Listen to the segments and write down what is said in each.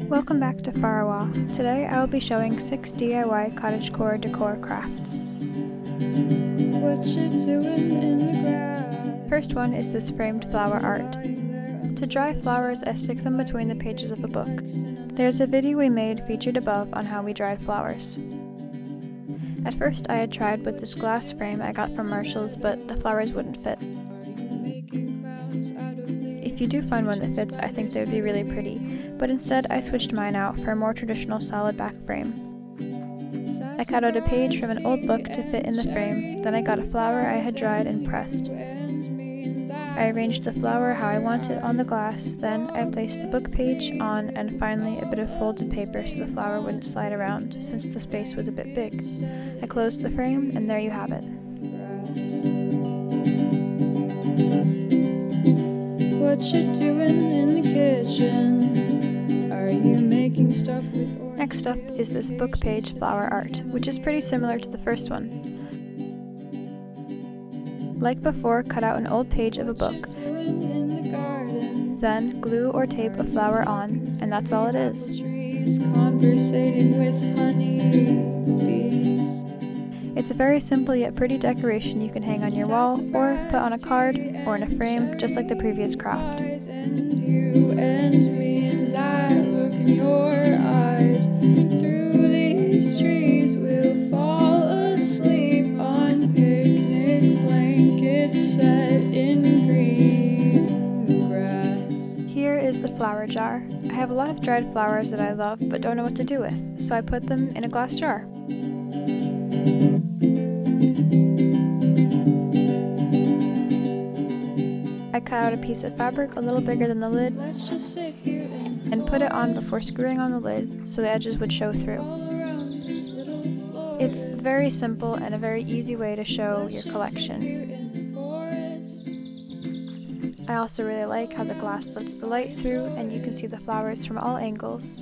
Welcome back to Farawa. Today I will be showing 6 DIY cottagecore decor crafts. What you doing in the grass? First one is this framed flower art. To dry flowers, I stick them between the pages of a book. There's a video we made featured above on how we dried flowers. At first I had tried with this glass frame I got from Marshall's, but the flowers wouldn't fit. If you do find one that fits, I think they would be really pretty, but instead I switched mine out for a more traditional solid back frame. I cut out a page from an old book to fit in the frame, then I got a flower I had dried and pressed. I arranged the flower how I wanted on the glass, then I placed the book page on and finally a bit of folded paper so the flower wouldn't slide around since the space was a bit big. I closed the frame and there you have it. What you doing in the kitchen? Are you making stuff with orange? Next up is this book page flower art, which is pretty similar to the first one. Like before, cut out an old page of a book. Then glue or tape a flower on, and that's all it is. Conversating with honeybees. It's a very simple yet pretty decoration you can hang on your wall or put on a card or in a frame, just like the previous craft. And you and me and that look in your eyes. Through these trees we'll fall asleep on picnic blankets set in green grass. Here is the flower jar. I have a lot of dried flowers that I love but don't know what to do with, so I put them in a glass jar. I cut out a piece of fabric a little bigger than the lid and put it on before screwing on the lid so the edges would show through. It's very simple and a very easy way to show your collection. I also really like how the glass lets the light through and you can see the flowers from all angles.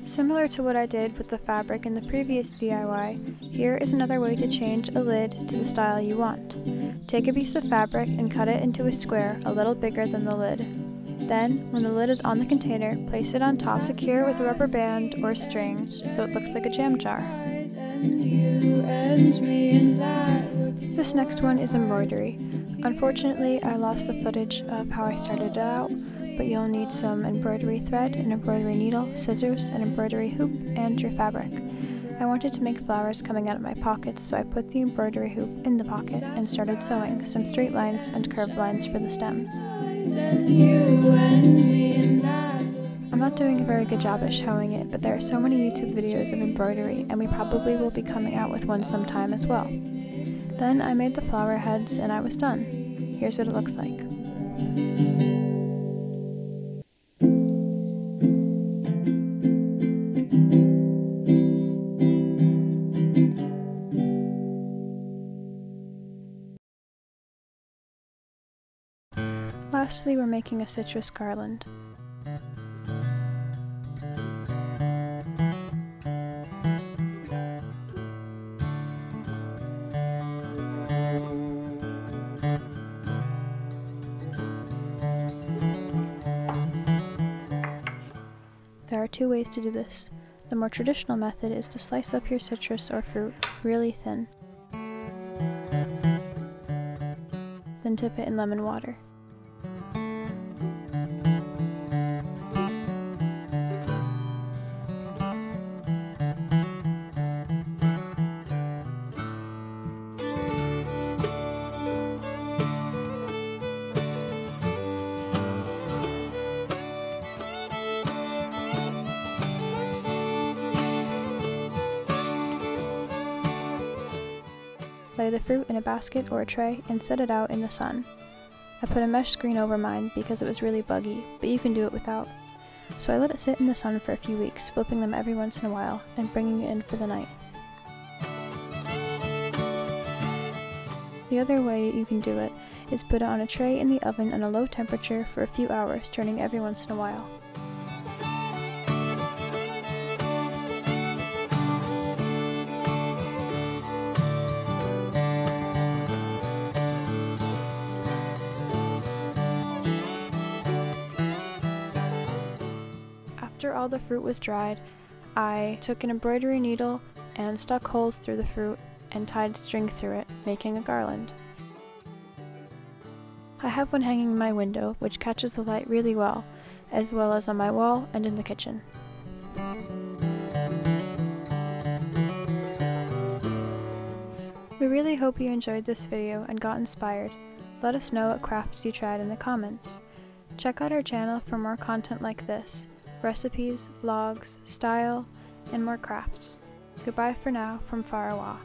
Similar to what I did with the fabric in the previous DIY, here is another way to change a lid to the style you want. Take a piece of fabric and cut it into a square a little bigger than the lid. Then, when the lid is on the container, place it on top, secure with a rubber band or string so it looks like a jam jar. This next one is embroidery. Unfortunately, I lost the footage of how I started it out, but you'll need some embroidery thread, an embroidery needle, scissors, an embroidery hoop, and your fabric. I wanted to make flowers coming out of my pockets, so I put the embroidery hoop in the pocket and started sewing some straight lines and curved lines for the stems. I'm not doing a very good job at showing it, but there are so many YouTube videos of embroidery, and we probably will be coming out with one sometime as well. Then I made the flower heads and I was done. Here's what it looks like. Lastly, we're making a citrus garland. There are two ways to do this. The more traditional method is to slice up your citrus or fruit really thin, then dip it in lemon water. Lay the fruit in a basket or a tray and set it out in the sun. I put a mesh screen over mine because it was really buggy, but you can do it without. So I let it sit in the sun for a few weeks, flipping them every once in a while and bringing it in for the night. The other way you can do it is put it on a tray in the oven on a low temperature for a few hours, turning every once in a while. After all the fruit was dried, I took an embroidery needle and stuck holes through the fruit and tied string through it, making a garland. I have one hanging in my window, which catches the light really well as on my wall and in the kitchen. We really hope you enjoyed this video and got inspired. Let us know what crafts you tried in the comments. Check out our channel for more content like this, recipes, vlogs, style, and more crafts. Goodbye for now from Farawa.